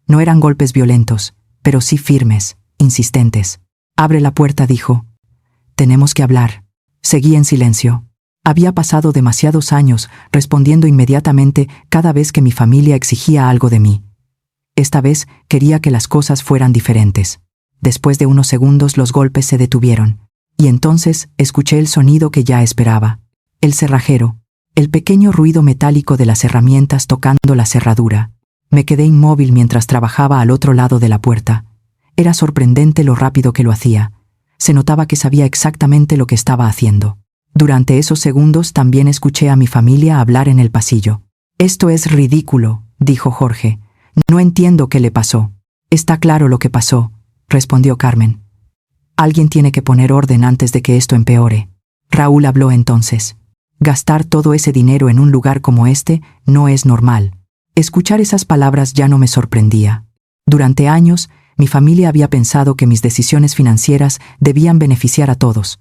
No eran golpes violentos, pero sí firmes, insistentes. «Abre la puerta», dijo. «Tenemos que hablar». Seguí en silencio. Había pasado demasiados años respondiendo inmediatamente cada vez que mi familia exigía algo de mí. Esta vez quería que las cosas fueran diferentes. Después de unos segundos los golpes se detuvieron. Y entonces escuché el sonido que ya esperaba. El cerrajero. El pequeño ruido metálico de las herramientas tocando la cerradura. Me quedé inmóvil mientras trabajaba al otro lado de la puerta. Era sorprendente lo rápido que lo hacía. Se notaba que sabía exactamente lo que estaba haciendo. Durante esos segundos también escuché a mi familia hablar en el pasillo. «Esto es ridículo», dijo Jorge. «No entiendo qué le pasó». «Está claro lo que pasó», respondió Carmen. «Alguien tiene que poner orden antes de que esto empeore». Raúl habló entonces. «Gastar todo ese dinero en un lugar como este no es normal». Escuchar esas palabras ya no me sorprendía. Durante años, mi familia había pensado que mis decisiones financieras debían beneficiar a todos,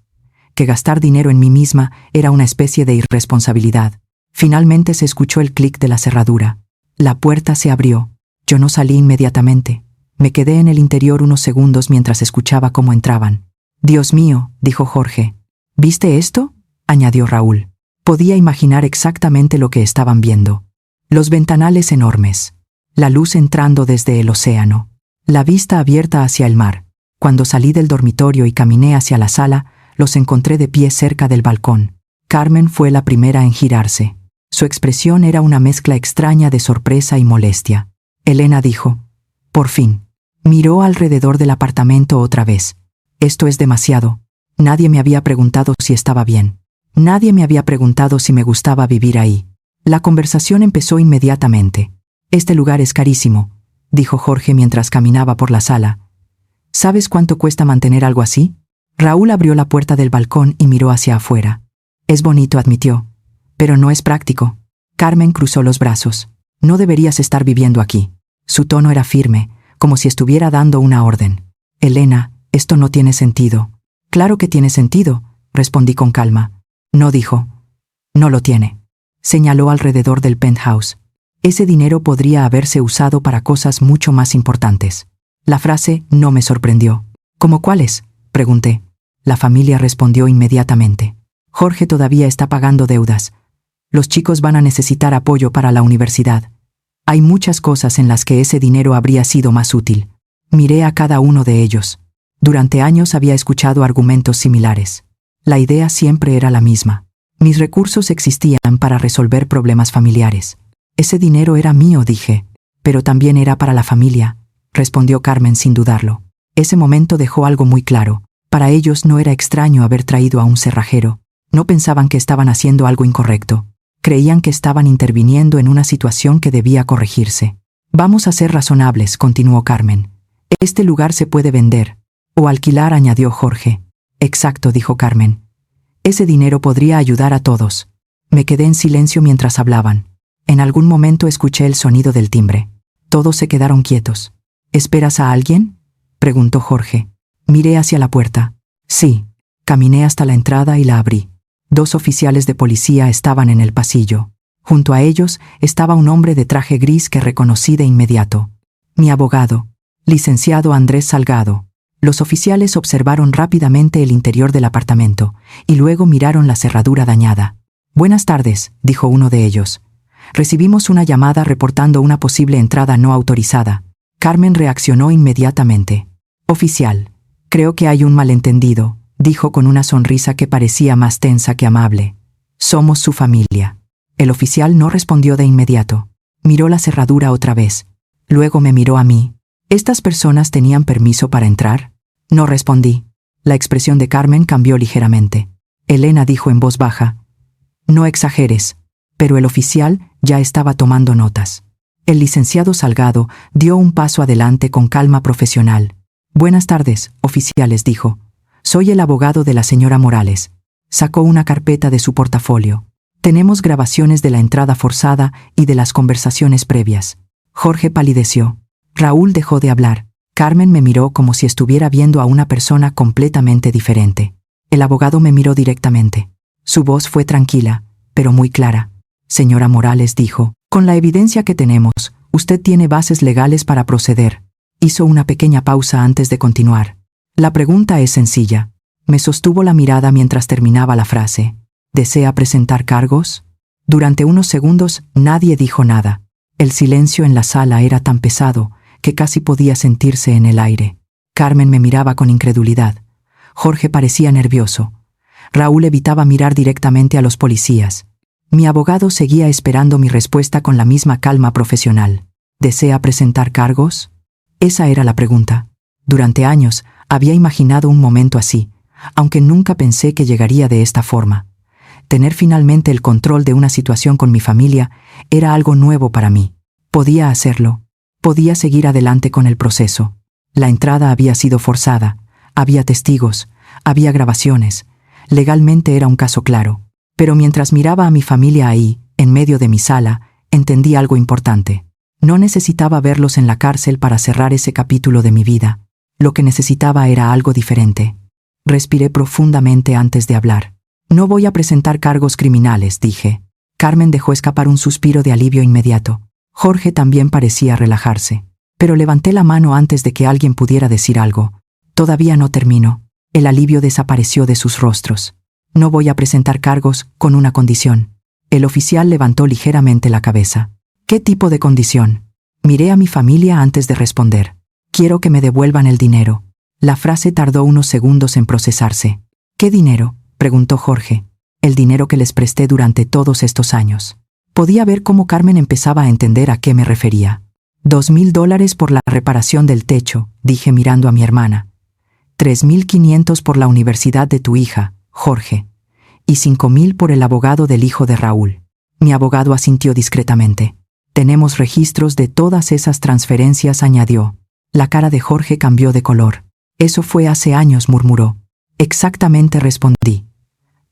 que gastar dinero en mí misma era una especie de irresponsabilidad. Finalmente se escuchó el clic de la cerradura. La puerta se abrió. Yo no salí inmediatamente. Me quedé en el interior unos segundos mientras escuchaba cómo entraban. «Dios mío», dijo Jorge. «¿Viste esto?», añadió Raúl. Podía imaginar exactamente lo que estaban viendo. Los ventanales enormes. La luz entrando desde el océano. La vista abierta hacia el mar. Cuando salí del dormitorio y caminé hacia la sala, los encontré de pie cerca del balcón. Carmen fue la primera en girarse. Su expresión era una mezcla extraña de sorpresa y molestia. Elena dijo. «Por fin». Miró alrededor del apartamento otra vez. «Esto es demasiado. Nadie me había preguntado si estaba bien. Nadie me había preguntado si me gustaba vivir ahí». La conversación empezó inmediatamente. «Este lugar es carísimo», dijo Jorge mientras caminaba por la sala. «¿Sabes cuánto cuesta mantener algo así?». Raúl abrió la puerta del balcón y miró hacia afuera. «Es bonito», admitió. «Pero no es práctico». Carmen cruzó los brazos. «No deberías estar viviendo aquí». Su tono era firme, como si estuviera dando una orden. «Elena, esto no tiene sentido». «Claro que tiene sentido», respondí con calma. «No», dijo. «No lo tiene». Señaló alrededor del penthouse. Ese dinero podría haberse usado para cosas mucho más importantes. La frase no me sorprendió. «¿Cómo cuáles?», pregunté. La familia respondió inmediatamente. «Jorge todavía está pagando deudas. Los chicos van a necesitar apoyo para la universidad. Hay muchas cosas en las que ese dinero habría sido más útil». Miré a cada uno de ellos. Durante años había escuchado argumentos similares. La idea siempre era la misma. Mis recursos existían para resolver problemas familiares. «Ese dinero era mío», dije. «Pero también era para la familia», respondió Carmen sin dudarlo. Ese momento dejó algo muy claro. Para ellos no era extraño haber traído a un cerrajero. No pensaban que estaban haciendo algo incorrecto. Creían que estaban interviniendo en una situación que debía corregirse. «Vamos a ser razonables», continuó Carmen. «Este lugar se puede vender. O alquilar», añadió Jorge. «Exacto», dijo Carmen. «Ese dinero podría ayudar a todos». Me quedé en silencio mientras hablaban. En algún momento escuché el sonido del timbre. Todos se quedaron quietos. «¿Esperas a alguien?», preguntó Jorge. Miré hacia la puerta. Sí. Caminé hasta la entrada y la abrí. 2 oficiales de policía estaban en el pasillo. Junto a ellos estaba un hombre de traje gris que reconocí de inmediato. Mi abogado, licenciado Andrés Salgado. Los oficiales observaron rápidamente el interior del apartamento y luego miraron la cerradura dañada. «Buenas tardes», dijo uno de ellos. «Recibimos una llamada reportando una posible entrada no autorizada». Carmen reaccionó inmediatamente. «Oficial, creo que hay un malentendido», dijo con una sonrisa que parecía más tensa que amable. «Somos su familia». El oficial no respondió de inmediato. Miró la cerradura otra vez. Luego me miró a mí. ¿Estas personas tenían permiso para entrar? No respondí. La expresión de Carmen cambió ligeramente. Elena dijo en voz baja. «No exageres. pero el oficial ya estaba tomando notas. El licenciado Salgado dio un paso adelante con calma profesional. «Buenas tardes, oficiales», dijo. «Soy el abogado de la señora Morales». Sacó una carpeta de su portafolio. «Tenemos grabaciones de la entrada forzada y de las conversaciones previas». Jorge palideció. Raúl dejó de hablar. Carmen me miró como si estuviera viendo a una persona completamente diferente. El abogado me miró directamente. Su voz fue tranquila, pero muy clara. «Señora Morales», dijo, «con la evidencia que tenemos, usted tiene bases legales para proceder». Hizo una pequeña pausa antes de continuar. «La pregunta es sencilla». Me sostuvo la mirada mientras terminaba la frase. «¿Desea presentar cargos?». Durante unos segundos nadie dijo nada. El silencio en la sala era tan pesado que casi podía sentirse en el aire. Carmen me miraba con incredulidad. Jorge parecía nervioso. Raúl evitaba mirar directamente a los policías. Mi abogado seguía esperando mi respuesta con la misma calma profesional. «¿Desea presentar cargos?». Esa era la pregunta. Durante años había imaginado un momento así, aunque nunca pensé que llegaría de esta forma. Tener finalmente el control de una situación con mi familia era algo nuevo para mí. Podía hacerlo. Podía seguir adelante con el proceso. La entrada había sido forzada. Había testigos. Había grabaciones. Legalmente era un caso claro. Pero mientras miraba a mi familia ahí, en medio de mi sala, entendí algo importante. No necesitaba verlos en la cárcel para cerrar ese capítulo de mi vida. Lo que necesitaba era algo diferente. Respiré profundamente antes de hablar. «No voy a presentar cargos criminales», dije. Carmen dejó escapar un suspiro de alivio inmediato. Jorge también parecía relajarse. Pero levanté la mano antes de que alguien pudiera decir algo. «Todavía no termino». El alivio desapareció de sus rostros. «No voy a presentar cargos, con una condición». El oficial levantó ligeramente la cabeza. «¿Qué tipo de condición?». Miré a mi familia antes de responder. «Quiero que me devuelvan el dinero». La frase tardó unos segundos en procesarse. «¿Qué dinero?», preguntó Jorge. «El dinero que les presté durante todos estos años». Podía ver cómo Carmen empezaba a entender a qué me refería. $2,000 por la reparación del techo, dije mirando a mi hermana. 3,500 por la universidad de tu hija, Jorge. Y 5,000 por el abogado del hijo de Raúl. Mi abogado asintió discretamente. «Tenemos registros de todas esas transferencias», añadió. La cara de Jorge cambió de color. «Eso fue hace años», murmuró. «Exactamente», respondí.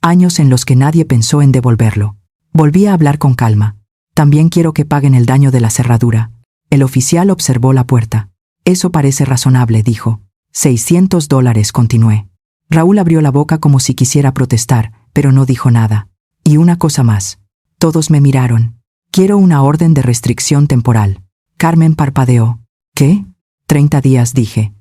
«Años en los que nadie pensó en devolverlo». Volví a hablar con calma. «También quiero que paguen el daño de la cerradura». El oficial observó la puerta. «Eso parece razonable», dijo. $600, continué. Raúl abrió la boca como si quisiera protestar, pero no dijo nada. «Y una cosa más». Todos me miraron. «Quiero una orden de restricción temporal». Carmen parpadeó. «¿Qué?». 30 días, dije.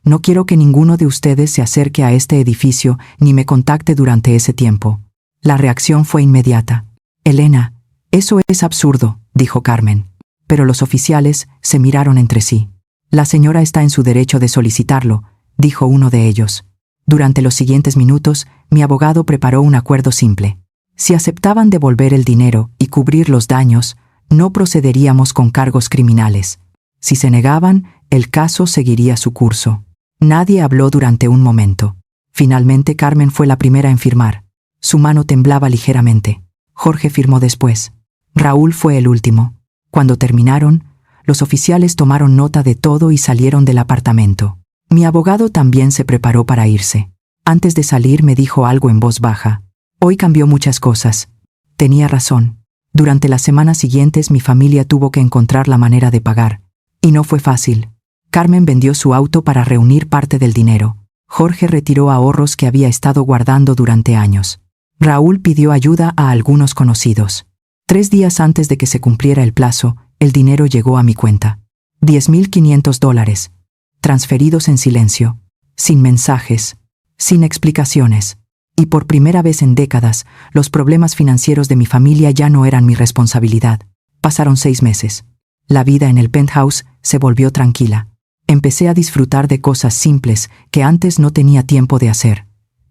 «No quiero que ninguno de ustedes se acerque a este edificio ni me contacte durante ese tiempo». La reacción fue inmediata. «Elena, eso es absurdo», dijo Carmen. Pero los oficiales se miraron entre sí. «La señora está en su derecho de solicitarlo», dijo uno de ellos. Durante los siguientes minutos, mi abogado preparó un acuerdo simple. Si aceptaban devolver el dinero y cubrir los daños, no procederíamos con cargos criminales. Si se negaban, el caso seguiría su curso. Nadie habló durante un momento. Finalmente Carmen fue la primera en firmar. Su mano temblaba ligeramente. Jorge firmó después. Raúl fue el último. Cuando terminaron, los oficiales tomaron nota de todo y salieron del apartamento. Mi abogado también se preparó para irse. Antes de salir me dijo algo en voz baja. «Hoy cambió muchas cosas». Tenía razón. Durante las semanas siguientes mi familia tuvo que encontrar la manera de pagar. Y no fue fácil. Carmen vendió su auto para reunir parte del dinero. Jorge retiró ahorros que había estado guardando durante años. Raúl pidió ayuda a algunos conocidos. 3 días antes de que se cumpliera el plazo, el dinero llegó a mi cuenta. $10,500. Transferidos en silencio. Sin mensajes. Sin explicaciones. Y por primera vez en décadas, los problemas financieros de mi familia ya no eran mi responsabilidad. Pasaron 6 meses. La vida en el penthouse se volvió tranquila. Empecé a disfrutar de cosas simples que antes no tenía tiempo de hacer.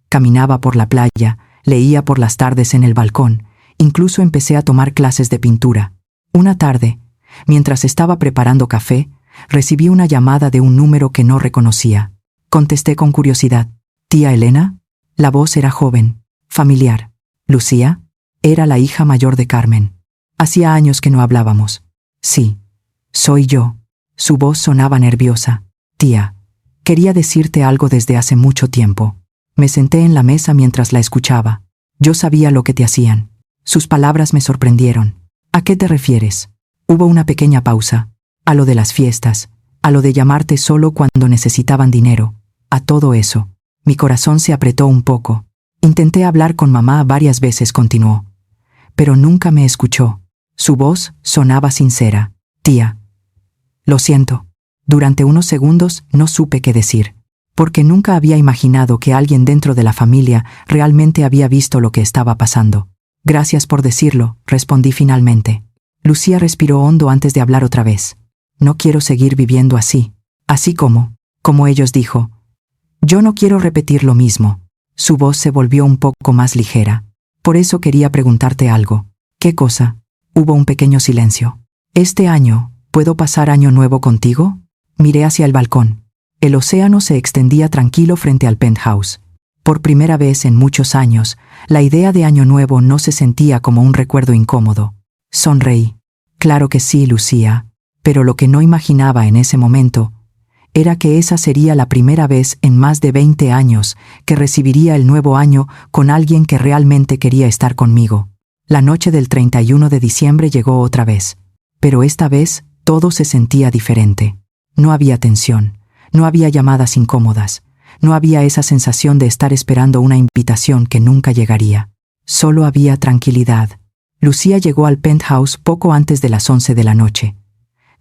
Caminaba por la playa, leía por las tardes en el balcón, incluso empecé a tomar clases de pintura. Una tarde, mientras estaba preparando café, recibí una llamada de un número que no reconocía. Contesté con curiosidad. «¿Tía Elena?». La voz era joven, familiar. «¿Lucía?». Era la hija mayor de Carmen. Hacía años que no hablábamos. Sí, soy yo. Su voz sonaba nerviosa. Tía, quería decirte algo desde hace mucho tiempo. Me senté en la mesa mientras la escuchaba. Yo sabía lo que te hacían. Sus palabras me sorprendieron. ¿A qué te refieres? Hubo una pequeña pausa. A lo de las fiestas, a lo de llamarte solo cuando necesitaban dinero, a todo eso. Mi corazón se apretó un poco. Intenté hablar con mamá varias veces, continuó. Pero nunca me escuchó. Su voz sonaba sincera. Tía, lo siento. Durante unos segundos no supe qué decir, porque nunca había imaginado que alguien dentro de la familia realmente había visto lo que estaba pasando. Gracias por decirlo, respondí finalmente. Lucía respiró hondo antes de hablar otra vez. No quiero seguir viviendo así. Así como ellos dijo. Yo no quiero repetir lo mismo. Su voz se volvió un poco más ligera. Por eso quería preguntarte algo. ¿Qué cosa? Hubo un pequeño silencio. Este año, ¿puedo pasar año nuevo contigo? Miré hacia el balcón. El océano se extendía tranquilo frente al penthouse. Por primera vez en muchos años, la idea de año nuevo no se sentía como un recuerdo incómodo. Sonreí. Claro que sí, Lucía, pero lo que no imaginaba en ese momento era que esa sería la primera vez en más de 20 años que recibiría el nuevo año con alguien que realmente quería estar conmigo. La noche del 31 de diciembre llegó otra vez, pero esta vez todo se sentía diferente. No había tensión, no había llamadas incómodas, no había esa sensación de estar esperando una invitación que nunca llegaría. Solo había tranquilidad. Lucía llegó al penthouse poco antes de las 11 de la noche.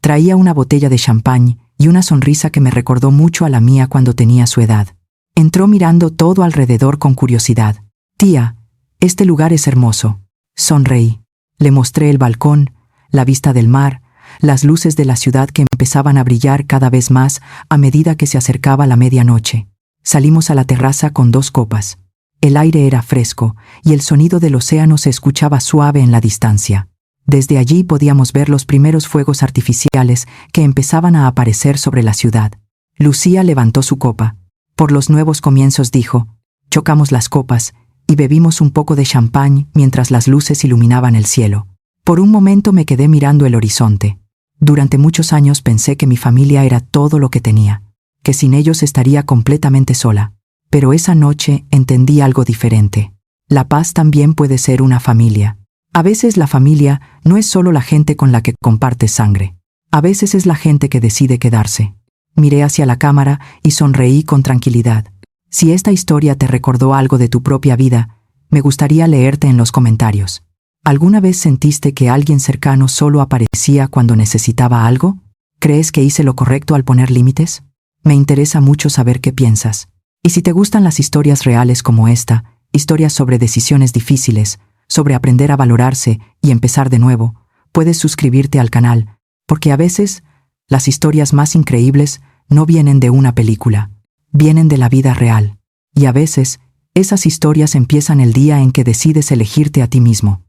Traía una botella de champán y una sonrisa que me recordó mucho a la mía cuando tenía su edad. Entró mirando todo alrededor con curiosidad. Tía, este lugar es hermoso. Sonreí. Le mostré el balcón, la vista del mar, las luces de la ciudad que empezaban a brillar cada vez más a medida que se acercaba la medianoche. Salimos a la terraza con 2 copas. El aire era fresco y el sonido del océano se escuchaba suave en la distancia. Desde allí podíamos ver los primeros fuegos artificiales que empezaban a aparecer sobre la ciudad. Lucía levantó su copa. Por los nuevos comienzos, dijo. Chocamos las copas y bebimos un poco de champán mientras las luces iluminaban el cielo. Por un momento me quedé mirando el horizonte. Durante muchos años pensé que mi familia era todo lo que tenía, que sin ellos estaría completamente sola. Pero esa noche entendí algo diferente. La paz también puede ser una familia. A veces la familia no es solo la gente con la que compartes sangre. A veces es la gente que decide quedarse. Miré hacia la cámara y sonreí con tranquilidad. Si esta historia te recordó algo de tu propia vida, me gustaría leerte en los comentarios. ¿Alguna vez sentiste que alguien cercano solo aparecía cuando necesitaba algo? ¿Crees que hice lo correcto al poner límites? Me interesa mucho saber qué piensas. Y si te gustan las historias reales como esta, historias sobre decisiones difíciles, sobre aprender a valorarse y empezar de nuevo, puedes suscribirte al canal, porque a veces las historias más increíbles no vienen de una película, vienen de la vida real. Y a veces, esas historias empiezan el día en que decides elegirte a ti mismo.